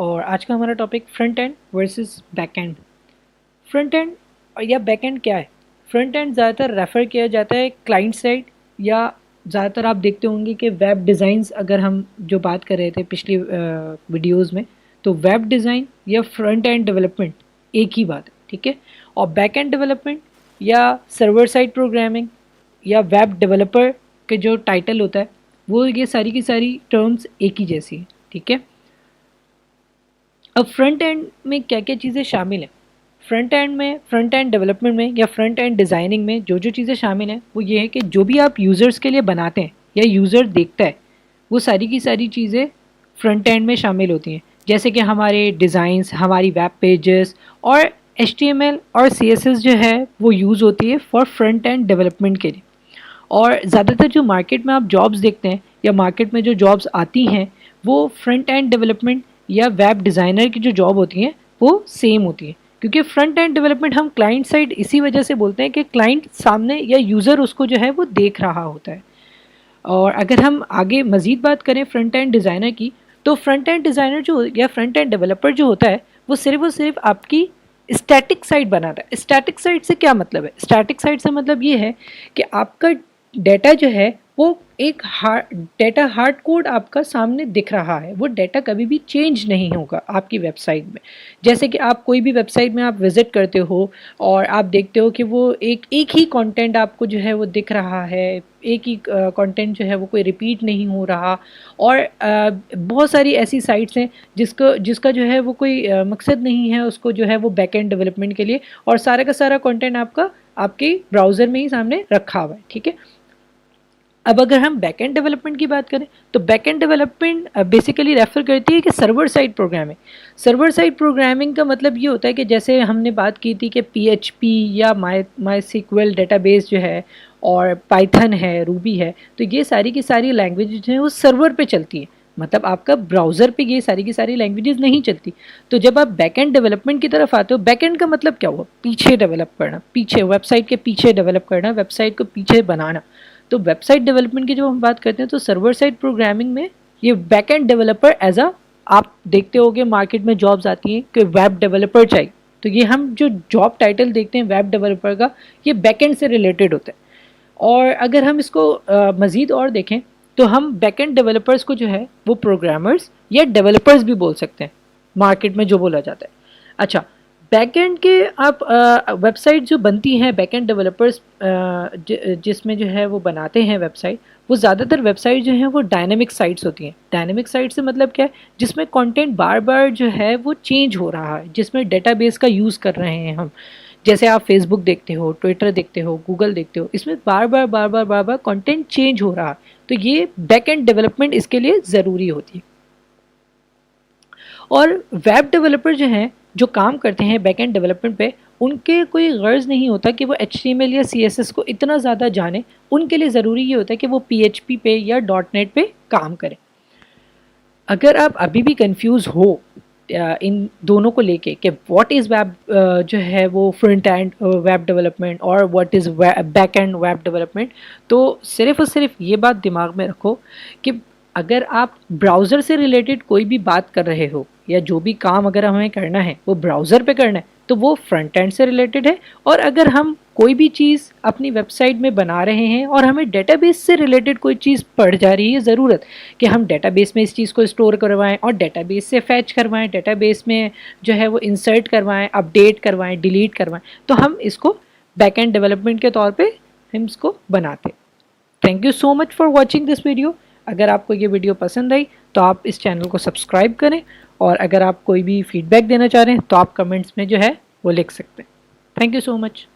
اور آج کا ہمارا topic front end versus back end. Front end یا بیک اینڈ کیا ہے؟ فرنٹ اینڈ زیادہ تر ریفر کیا جاتا ہے کلائنٹ سائڈ، یا زیادہ تر آپ دیکھتے ہوں گے کہ ویب ڈیزائنس، اگر ہم جو بات کر رہے تھے پچھلی ویڈیوز میں، تو ویب ڈیزائن یا فرنٹ اینڈ ڈیولپمنٹ ایک ہی بات ہے، ٹھیک ہے. اور بیک اینڈ ڈیولپمنٹ یا سرور سائڈ پروگرامنگ یا ویب ڈیولپر کے جو ٹائٹل ہوتا ہے وہ یہ ساری کی ساری ٹرمز ایک ہی جیسی ہیں، ٹھیک ہے. اب فرنٹ اینڈ میں کیا کیا چیزیں شامل ہیں؟ فرنٹ اینڈ ڈیولپمنٹ میں یا فرنٹ اینڈ ڈیزائننگ میں جو چیزیں شامل ہیں وہ یہ ہے کہ جو بھی آپ یوزرز کے لیے بناتے ہیں یا یوزر دیکھتا ہے وہ ساری کی ساری چیزیں فرنٹ اینڈ میں شامل ہوتی ہیں. جیسے کہ ہمارے ڈیزائنس، ہماری ویب پیجز اور HTML اور CSS جو ہے وہ یوز ہوتی ہے فار فرنٹ اینڈ ڈیولپمنٹ کے لیے. اور زیادہ تر جو مارکیٹ میں آپ جابس دیکھتے ہیں یا مارکیٹ میں جو جابس آتی ہیں وہ فرنٹ اینڈ ڈیولپمنٹ یا ویب ڈیزائنر کی جو جاب ہوتی ہیں وہ سیم ہوتی ہیں. کیونکہ فرنٹ اینڈ ڈیولپمنٹ ہم کلائنٹ سائڈ اسی وجہ سے بولتے ہیں کہ کلائنٹ سامنے یا یوزر اس کو جو ہے وہ دیکھ رہا ہوتا ہے. اور اگر ہم آگے مزید بات کریں فرنٹ اینڈ ڈیزائنر کی، تو فرنٹ اینڈ ڈیزائنر جو یا فرنٹ اینڈ ڈیولپر جو ہوتا ہے وہ صرف آپ کی اسٹیٹک سائٹ بناتا ہے. اسٹیٹک سائٹ سے کیا مطلب ہے؟ اسٹیٹک سائٹ سے مطلب یہ ہے کہ آپ کا ڈیٹا جو ہے وہ ایک ڈیٹا ہارڈ کوڈ آپ کا سامنے دکھ رہا ہے، وہ ڈیٹا کبھی بھی چینج نہیں ہوگا آپ کی ویب سائٹ میں. جیسے کہ آپ کوئی بھی ویب سائٹ میں آپ وزٹ کرتے ہو اور آپ دیکھتے ہو کہ وہ ایک ہی کنٹینٹ آپ کو جو ہے وہ دکھ رہا ہے، ایک ہی کنٹینٹ جو ہے وہ کوئی ریپیٹ نہیں ہو رہا. اور بہت ساری ایسی سائٹس ہیں جس کا جو ہے وہ کوئی مقصد نہیں ہے اس کو جو ہے وہ بیک اینڈ ڈیولپمنٹ کے لیے، اور سارا کا سارا کنٹینٹ آپ کے براؤزر میں ہی سامنے رکھا ہوا ہے، ٹھیک ہے. اب اگر ہم بیک اینڈ ڈیولپمنٹ کی بات کریں تو back end development basically refer کرتی ہے کہ server side programming. Server side programming کا مطلب یہ ہوتا ہے کہ جیسے ہم نے بات کی تھی کہ PHP یا مائی سیکویل ڈیٹا بیس جو ہے، اور پائتھن ہے، روبی ہے، تو یہ ساری کی ساری لینگویج جو ہیں وہ سرور پہ چلتی ہیں. مطلب آپ کا براؤزر پہ یہ ساری کی ساری لینگویجز نہیں چلتی. تو جب آپ بیک اینڈ ڈیولپمنٹ کی طرف آتے ہو، بیک اینڈ کا مطلب کیا ہوا؟ پیچھے ڈیولپ کرنا، پیچھے ویب سائٹ کے پیچھے ڈیولپ کرنا، ویب سائٹ کو پیچھے بنانا. تو ویب سائٹ ڈیولپمنٹ کی جب ہم بات کرتے ہیں تو سرور سائڈ پروگرامنگ میں یہ بیک اینڈ ڈیولپر ایز آپ دیکھتے ہو کہ مارکیٹ میں جابز آتی ہیں کہ ویب ڈیولپر چاہیے، تو یہ ہم جو جاب ٹائٹل دیکھتے ہیں ویب ڈیولپر کا یہ بیک اینڈ سے ریلیٹڈ ہوتا ہے. اور اگر ہم اس کو مزید اور دیکھیں تو ہم بیک اینڈ ڈیولپرز کو جو ہے وہ پروگرامرز یا ڈیولپرز بھی بول سکتے ہیں مارکیٹ میں جو بولا جاتا ہے. اچھا، بیک اینڈ کے آپ ویب سائٹ جو بنتی ہیں بیک اینڈ ڈیولپرز جس میں جو ہے وہ بناتے ہیں ویب سائٹ، وہ زیادہ تر ویب سائٹ جو ہیں وہ ڈائنامک سائٹس ہوتی ہیں. ڈائنامک سائٹ سے مطلب کیا ہے؟ جس میں کنٹینٹ بار بار جو ہے وہ چینج ہو رہا ہے، جس میں ڈیٹا بیس کا یوز کر رہے ہیں ہم. جیسے آپ فیس بک دیکھتے ہو، ٹویٹر دیکھتے ہو، گوگل دیکھتے ہو، اس میں بار بار کنٹینٹ چینج ہو رہا ہے. تو یہ بیک اینڈ ڈیولپمنٹ اس کے لیے ضروری ہوتی ہے. اور ویب ڈیولپر جو ہیں جو کام کرتے ہیں بیک اینڈ ڈیولپمنٹ پہ، ان کے کوئی غرض نہیں ہوتا کہ وہ HTML یا CSS کو اتنا زیادہ جانیں. ان کے لیے ضروری یہ ہوتا ہے کہ وہ PHP پہ یا .NET پہ کام کریں. اگر آپ ابھی بھی کنفیوز ہو ان دونوں کو لے کے کہ واٹ از ویب جو ہے وہ فرنٹ اینڈ ویب ڈیولپمنٹ اور what is back and web development, تو صرف اور صرف یہ بات دماغ میں رکھو کہ اگر آپ براؤزر سے ریلیٹڈ کوئی بھی بات کر رہے ہو یا جو بھی کام اگر ہمیں کرنا ہے وہ براؤزر پہ کرنا ہے تو وہ فرنٹ اینڈ سے ریلیٹڈ ہے. اور اگر ہم کوئی بھی چیز اپنی ویب سائٹ میں بنا رہے ہیں اور ہمیں ڈیٹا بیس سے ریلیٹڈ کوئی چیز پڑ جا رہی ہے ضرورت کہ ہم ڈیٹا بیس میں اس چیز کو اسٹور کروائیں اور ڈیٹا بیس سے فیچ کروائیں، ڈیٹا بیس میں جو ہے وہ انسرٹ کروائیں، اپڈیٹ کروائیں، ڈیلیٹ کروائیں، تو ہم اس کو بیک اینڈ ڈیولپمنٹ کے طور پہ ہم اس کو بناتے. Thank you so much for watching this video. اگر آپ کو یہ ویڈیو پسند آئی تو آپ اس چینل کو سبسکرائب کریں، اور اگر آپ کوئی بھی فیڈ بیک دینا چاہ رہے ہیں تو آپ کمنٹس میں جو ہے وہ لکھ سکتے ہیں. Thank you so much.